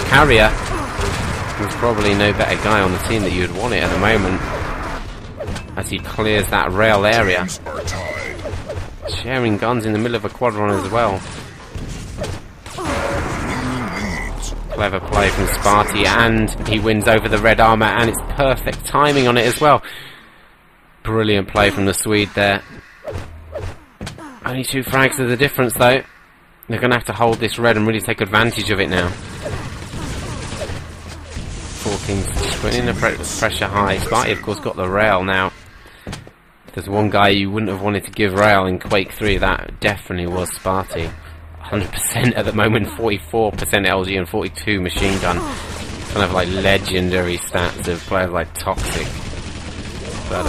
carrier. There's probably no better guy on the team that you'd want it at the moment, as he clears that rail area. Sharing guns in the middle of a quad run as well. Clever play from Sparty, and he wins over the red armor, and it's perfect timing on it as well. Brilliant play from the Swede there. Only 2 frags are the difference though. They're going to have to hold this red and really take advantage of it now. 4Kings putting in the pressure high. Sparty of course got the rail now. There's one guy you wouldn't have wanted to give rail in Quake 3, that definitely was Sparty. 100% at the moment, 44% LG and 42 machine gun. Kind of like legendary stats of players like Toxic. But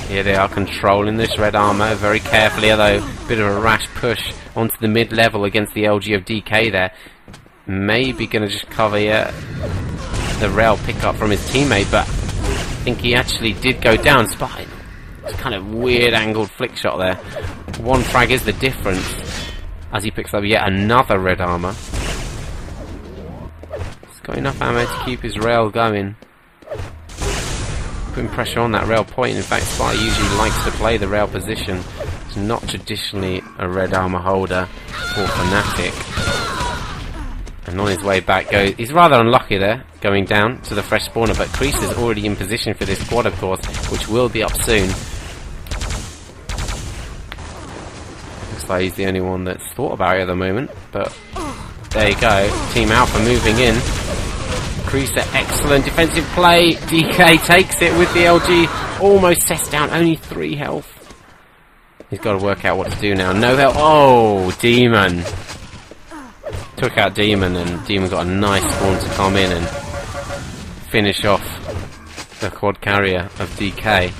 here they are controlling this red armor very carefully, although bit of a rash push onto the mid-level against the LG of DK there. Maybe going to just cover the rail pickup from his teammate, but I think he actually did go down. Spine. It's kind of weird angled flick shot there. 1 frag is the difference as he picks up yet another red armor. He's got enough ammo to keep his rail going. Putting pressure on that rail point. In fact, Spy usually likes to play the rail position. It's not traditionally a red armor holder for Fnatic. And on his way back goes... He's rather unlucky there, going down to the fresh spawner, but Kreese is already in position for this quad, of course, which will be up soon. Looks like he's the only one that's thought about it at the moment, but there you go. Team Alpha moving in. Kreese, excellent defensive play. DK takes it with the LG. Almost sets down, only 3 health. He's got to work out what to do now. No health. Oh, Demon. Took out Demon, and Demon got a nice spawn to come in and finish off the quad carrier of DK.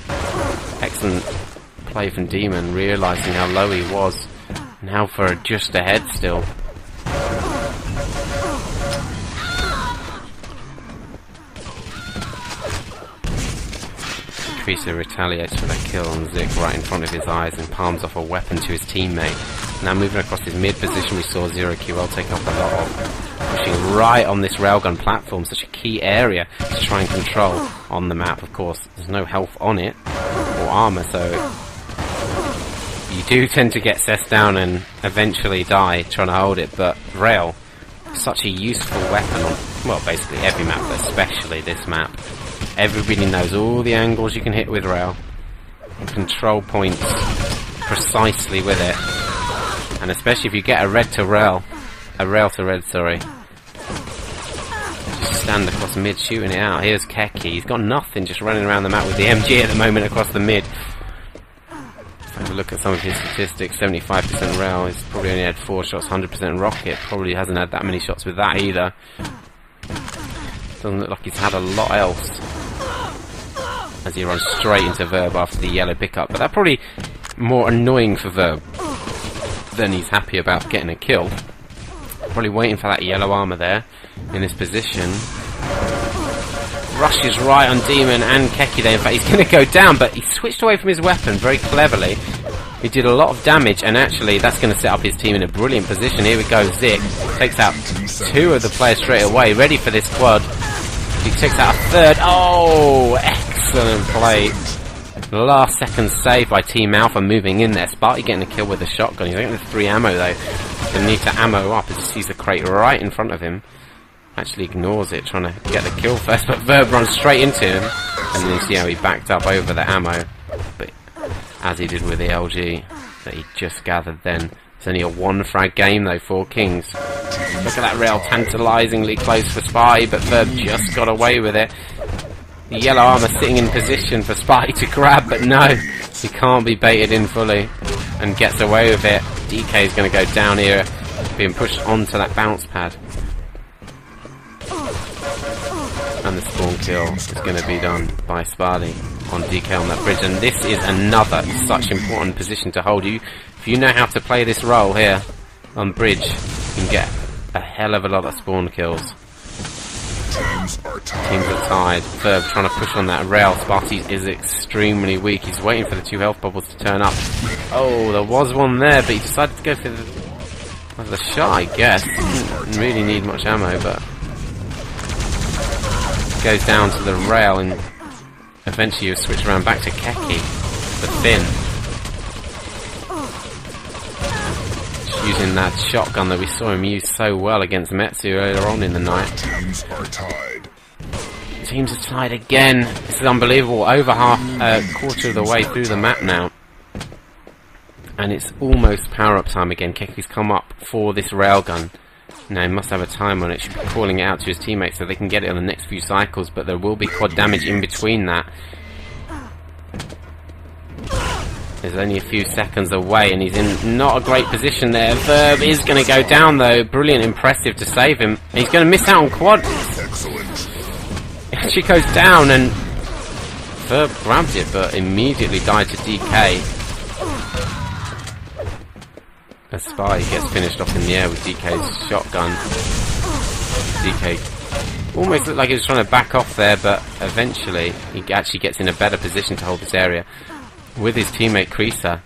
Excellent play from Demon, realising how low he was. Now for just ahead still. Kreese retaliates for that kill on Zik right in front of his eyes and palms off a weapon to his teammate. Now moving across his mid position, we saw ZeroQL take up a lot of pushing right on this railgun platform, such a key area to try and control on the map. Of course, there's no health on it or armor, so you do tend to get set down and eventually die trying to hold it. But rail, such a useful weapon on, well, basically every map, but especially this map. Everybody knows all the angles you can hit with rail, control points precisely with it. And especially if you get a rail to red, sorry. Just stand across mid shooting it out. Here's Keki. He's got nothing, just running around the map with the MG at the moment across the mid. If I have a look at some of his statistics, 75% rail. He's probably only had 4 shots, 100% rocket. Probably hasn't had that many shots with that either. Doesn't look like he's had a lot else. As he runs straight into Verb after the yellow pickup. But that's probably more annoying for Verb than he's happy about getting a kill. Probably waiting for that yellow armor there in this position. Rushes right on Demon and Keki there. In fact, he's going to go down, but he switched away from his weapon very cleverly. He did a lot of damage, and actually that's going to set up his team in a brilliant position. Here we go, Zik takes out 2 of the players straight away, ready for this quad. He takes out a 3rd. Oh, excellent play. Last second save by Team Alpha moving in there. Sparty getting a kill with a shotgun. He's only got 3 ammo though. He'll need to ammo up as he sees the crate right in front of him. Actually ignores it, trying to get the kill first, but Verb runs straight into him. And then you see how he backed up over the ammo. But as he did with the LG that he just gathered then. It's only a 1 frag game though, 4Kings. Look at that rail, tantalisingly close for Spy, but Verb just got away with it. The yellow armor sitting in position for Spy to grab, but no, he can't be baited in fully and gets away with it. DK is going to go down here, being pushed onto that bounce pad. And the spawn kill is going to be done by Sparty on DK on that bridge. And this is another such important position to hold. If you know how to play this role here on bridge, you can get a hell of a lot of spawn kills. Teams are tied. Verb trying to push on that rail. Sparty is extremely weak. He's waiting for the 2 health bubbles to turn up. Oh, there was one there, but he decided to go for Well, the shot, I guess. Didn't really need much ammo, but goes down to the rail, and eventually you switch around back to Keki, the Finn. Just using that shotgun that we saw him use so well against Metsu earlier on in the night. Teams are tied. Teams are tied again. This is unbelievable. Over half, quarter of the way through the map now. And it's almost power-up time again. Keki's come up for this railgun. Now he must have a timer on it. Should be calling it out to his teammates so they can get it on the next few cycles, but there will be quad damage in between that. There's only a few seconds away, and he's in not a great position there. Verb is going to go down though. Brilliant, impressive to save him. And he's going to miss out on quad. Excellent. He actually goes down, and Verb grabbed it, but immediately died to DK. As Spy gets finished off in the air with DK's shotgun. DK almost looked like he was trying to back off there, but eventually he actually gets in a better position to hold this area with his teammate Creaser.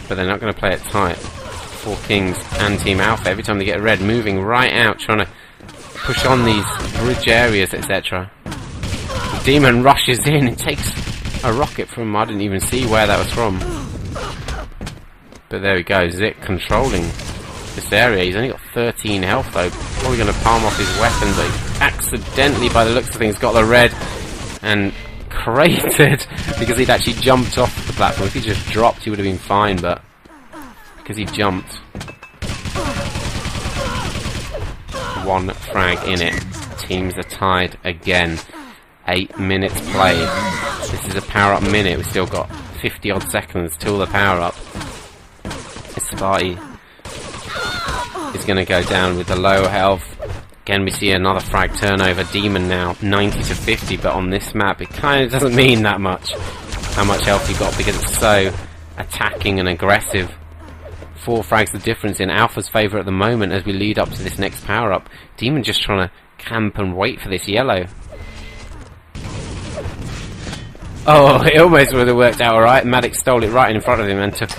But they're not going to play it tight. 4Kings and Team Alpha, every time they get red, moving right out, trying to push on these bridge areas, etc. The Demon rushes in and takes a rocket from, I didn't even see where that was from. But there we go, Zik controlling this area. He's only got 13 health though. Probably going to palm off his weapon, but he accidentally, by the looks of things, got the red and cratered because he'd actually jumped off the platform. If he just dropped, he would have been fine, but because he jumped. One frag in it. Teams are tied again. 8 minutes played. This is a power-up minute. We've still got 50 odd seconds till the power-up. Spotty is going to go down with the low health. Again, we see another frag turnover. Demon now 90 to 50, but on this map it kind of doesn't mean that much how much health he got because it's so attacking and aggressive. 4 frags the difference in Alpha's favour at the moment as we lead up to this next power up. Demon just trying to camp and wait for this yellow. Oh, it almost would have worked out alright. Maddox stole it right in front of him and took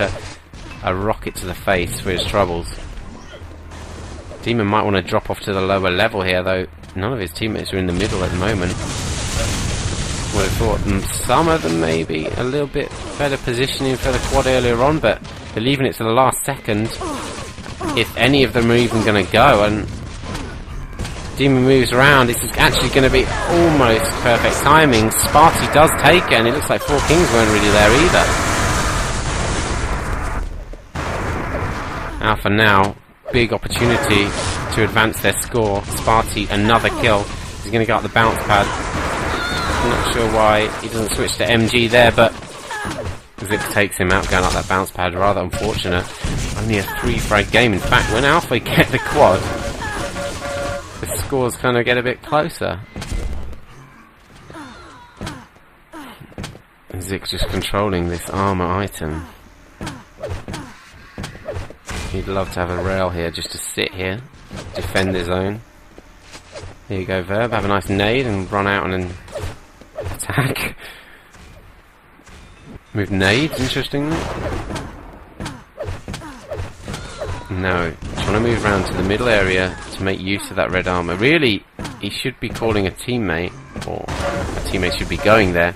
a rocket to the face for his troubles. Demon might want to drop off to the lower level here, though none of his teammates are in the middle at the moment. Would have thought some of them maybe a little bit better positioning for the quad earlier on, but they're leaving it to the last second if any of them are even going to go. And Demon moves around. This is actually going to be almost perfect timing. Sparty does take it, and it looks like 4Kings weren't really there either. Alpha now, big opportunity to advance their score. Sparty, another kill. He's going to go up the bounce pad. I'm not sure why he doesn't switch to MG there, but Zik takes him out going up that bounce pad. Rather unfortunate. Only a 3 frag game. In fact, when Alpha get the quad, the scores kind of get a bit closer. Zik just controlling this armor item. He'd love to have a rail here just to sit here, defend his own. Here you go, Verb. Have a nice nade and run out and then attack. With nades, interestingly. No, trying to move around to the middle area to make use of that red armor. Really, he should be calling a teammate, or a teammate should be going there,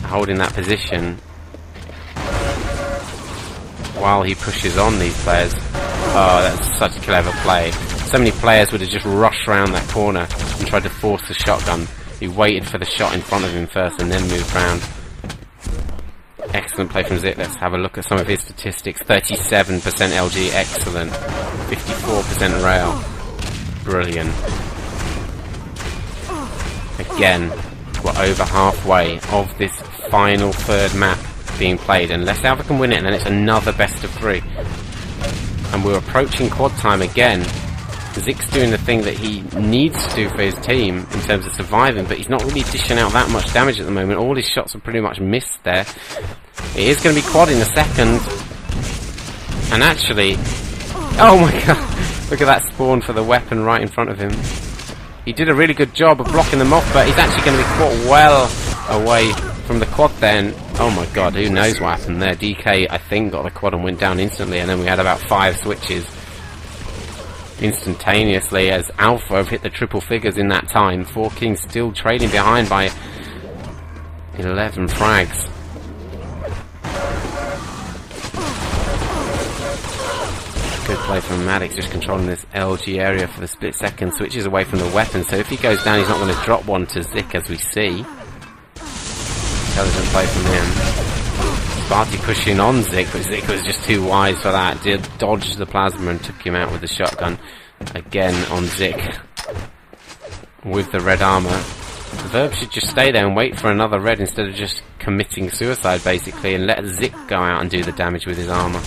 holding that position while he pushes on these players. Oh, that's such a clever play. So many players would have just rushed around that corner and tried to force the shotgun. He waited for the shot in front of him first and then moved round. Excellent play from Zik. Let's have a look at some of his statistics. 37% LG, excellent. 54% rail. Brilliant. Again, we're over halfway of this final third map being played, unless Alpha can win it, and then it's another best of 3. And we're approaching quad time again. Zik's doing the thing that he needs to do for his team in terms of surviving, but he's not really dishing out that much damage at the moment. All his shots are pretty much missed there. It is going to be quad in a second. And actually, oh my god, look at that spawn for the weapon right in front of him. He did a really good job of blocking them off, but he's actually going to be caught well away from the quad then. Oh my god, who knows what happened there. DK, I think, got the quad and went down instantly, and then we had about 5 switches instantaneously as Alpha have hit the triple figures in that time. 4Kings still trailing behind by 11 frags. Good play from Maddox, just controlling this LG area for the split second. Switches away from the weapon, so if he goes down, he's not going to drop one to Zik, as we see. Intelligent play from him. Sparty pushing on Zik, but Zik was just too wise for that. Did dodge the plasma and took him out with the shotgun. Again on Zik with the red armor. Verb should just stay there and wait for another red instead of just committing suicide, basically, and let Zik go out and do the damage with his armor.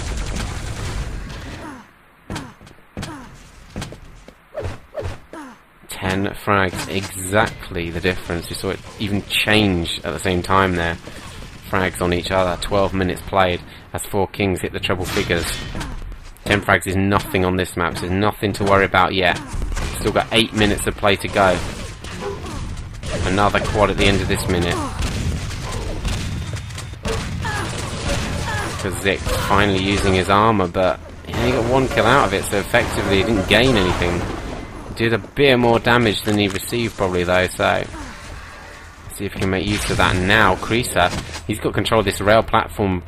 Frags, exactly the difference. We saw it even change at the same time there. Frags on each other, 12 minutes played as 4Kings hit the treble figures. 10 frags is nothing on this map, so there's nothing to worry about yet. Still got 8 minutes of play to go. Another quad at the end of this minute. Because Zik's finally using his armor, but he only got 1 kill out of it, so effectively he didn't gain anything. Did a bit more damage than he received probably though, so see if he can make use of that now. Creaser, he's got control of this rail platform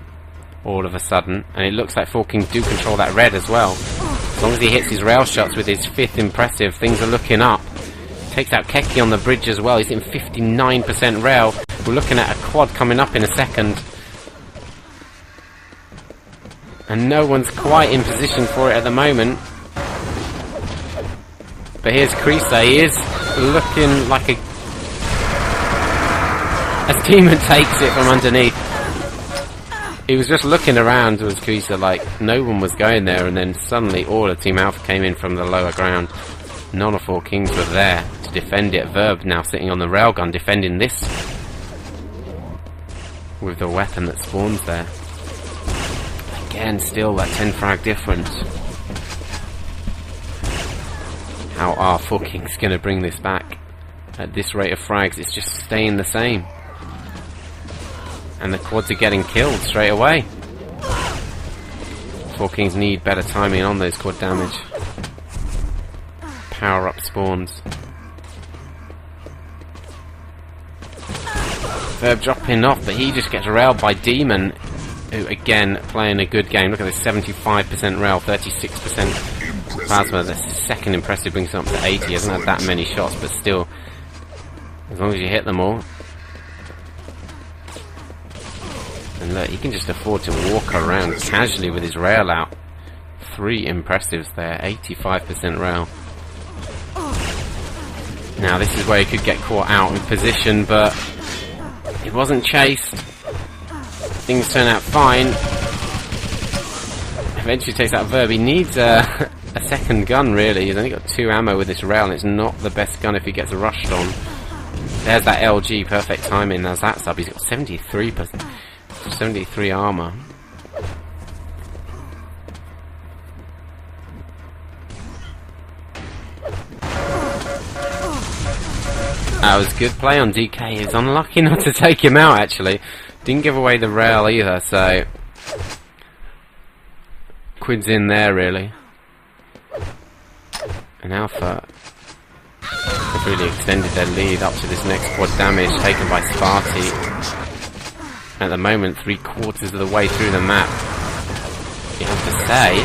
all of a sudden, and it looks like 4Kings do control that red as well. As long as he hits his rail shots with his 5th impressive, things are looking up. Takes out Keki on the bridge as well, he's hitting 59% rail. We're looking at a quad coming up in a second. And no one's quite in position for it at the moment. But here's Creaser, he is looking like a... As Demon takes it from underneath. He was just looking around towards Creaser like no one was going there, and then suddenly all of Team Alpha came in from the lower ground. None of 4Kings were there to defend it. Verb now sitting on the railgun defending this with the weapon that spawns there. Again, still that 10 frag difference. How are 4Kings going to bring this back? At this rate of frags, it's just staying the same. And the quads are getting killed straight away. 4Kings need better timing on those quad damage. Power up spawns. Verb dropping off, but he just gets railed by Demon, who again playing a good game. Look at this, 75% rail, 36% plasma. The second impressive brings him up to 80. He hasn't had that many shots, but still, as long as you hit them all. And look, he can just afford to walk around casually with his rail out. 3 impressives there, 85% rail. Now this is where he could get caught out in position, but he wasn't chased. Things turn out fine. Eventually takes out Verb. He needs a second gun really. He's only got 2 ammo with this rail, and it's not the best gun if he gets rushed on. There's that LG, perfect timing. There's that sub. He's got 73%, 73 armor. That was good play on DK. He's unlucky not to take him out actually. Didn't give away the rail either, so Quid's in there really. And Alpha have really extended their lead up to this next quad damage taken by Sparty. At the moment, 3/4 of the way through the map. You have to say,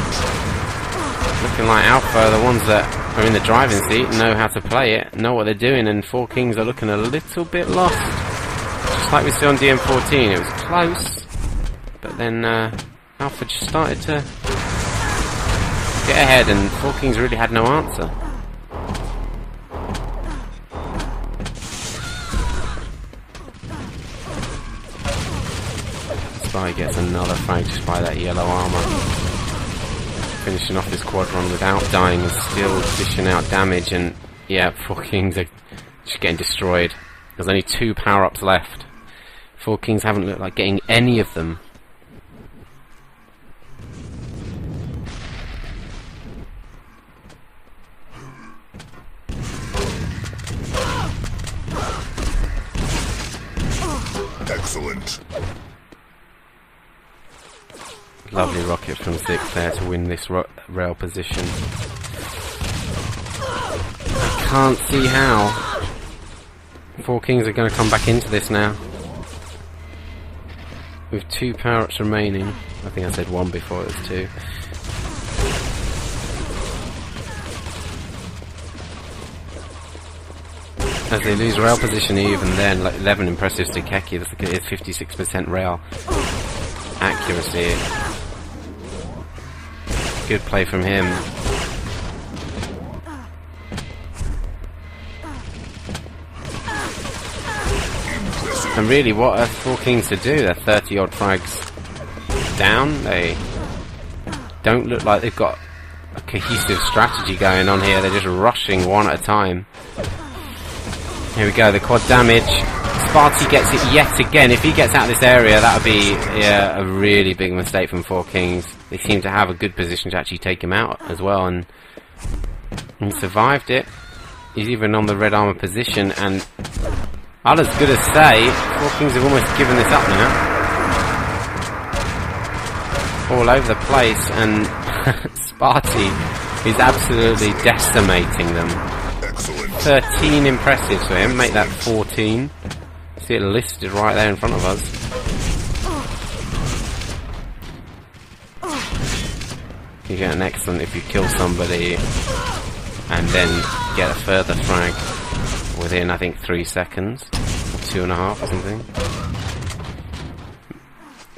looking like Alpha are the ones that are in the driving seat, know how to play it, know what they're doing, and 4Kings are looking a little bit lost. Just like we saw on DM14, it was close, but then Alpha just started to get ahead, and 4Kings really had no answer. Spy gets another frag just by that yellow armor. Finishing off this quad run without dying and still dishing out damage, and yeah, 4Kings are just getting destroyed. There's only 2 power-ups left. 4Kings haven't looked like getting any of them. Excellent. Lovely rocket from Zik there to win this rail position. I can't see how 4Kings are going to come back into this now. With 2 power-ups remaining. I think I said 1 before, it was 2. As they lose rail position even then, like 11 impressives to Keki, look at his 56% rail accuracy. Good play from him. And really, what are 4Kings to do? They're 30 odd frags down. They don't look like they've got a cohesive strategy going on here. They're just rushing one at a time. Here we go, the quad damage. Sparty gets it yet again. If he gets out of this area, that would be a really big mistake from 4Kings. They seem to have a good position to actually take him out as well, and he survived it. He's even on the red armor position, and all as good as say, 4Kings have almost given this up now. All over the place, and Sparty is absolutely decimating them. 13 impressives for him, make that 14. See it listed right there in front of us. You get an excellent if you kill somebody and then get a further frag within, I think, 3 seconds. 2.5 or something.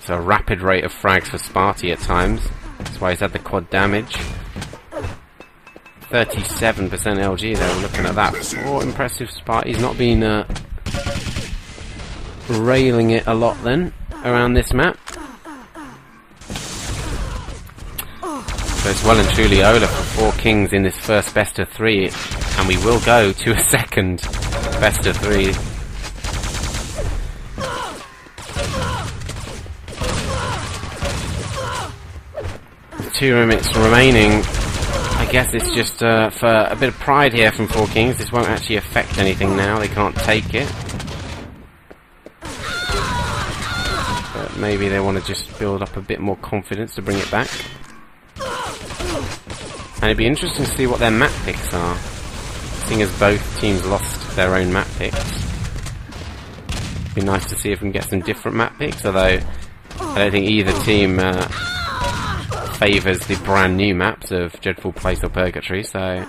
So a rapid rate of frags for Sparty at times. That's why he's had the quad damage. 37% LG there, we're looking at that. 4 impressive Sparty. He's not been railing it a lot then around this map. So it's well and truly over for 4Kings in this first best of 3, and we will go to a second best of 3. With 2 minutes remaining, I guess it's just for a bit of pride here from 4Kings. This won't actually affect anything now, they can't take it. But maybe they want to just build up a bit more confidence to bring it back. And it'd be interesting to see what their map picks are, seeing as both teams lost their own map picks. It'd be nice to see if we can get some different map picks, although I don't think either team favours the brand new maps of Dreadful Place or Purgatory, so I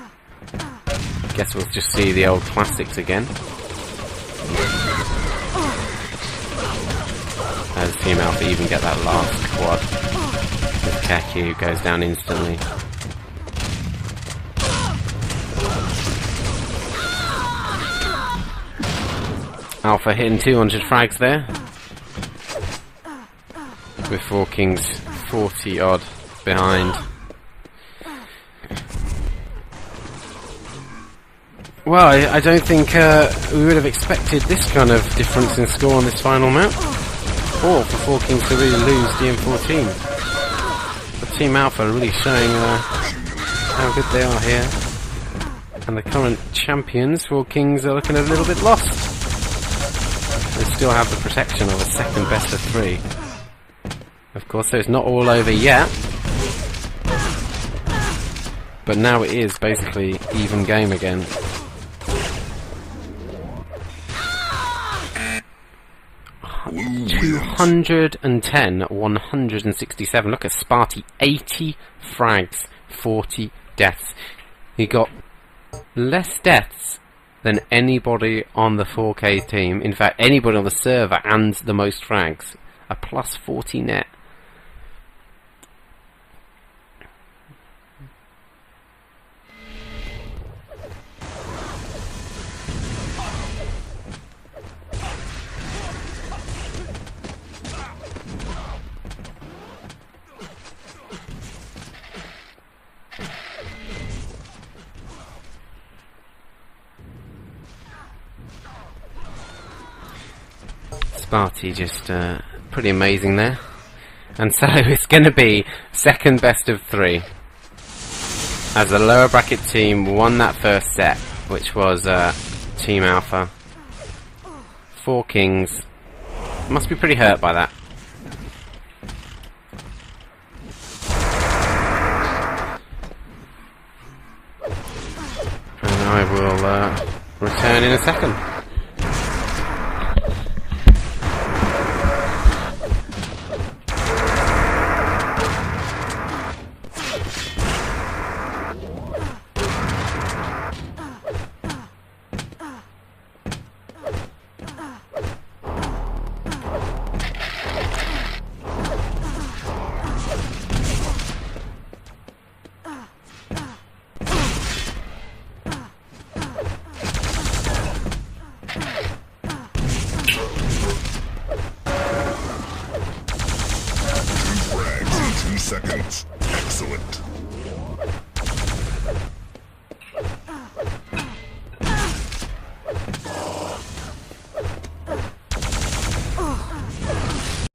guess we'll just see the old classics again. As Team Alpha even get that last quad with Keki, who goes down instantly. Alpha hitting 200 frags there, with 4Kings 40 odd behind. Well, I don't think we would have expected this kind of difference in score on this final map, or for 4Kings to really lose DM14. But Team Alpha are really showing how good they are here, and the current champions, 4Kings, are looking a little bit lost. They still have the protection of a second best of 3. Of course, so it's not all over yet. But now it is basically even game again. Blue 210, 167. Look at Sparty, 80 frags, 40 deaths. He got less deaths than anybody on the 4K team. In fact, anybody on the server, and the most frags. A plus 40 net. Sparty just pretty amazing there. And so it's going to be second best of 3. As the lower bracket team won that first set, which was Team Alpha. 4Kings must be pretty hurt by that. I will return in a second. Seconds. Excellent.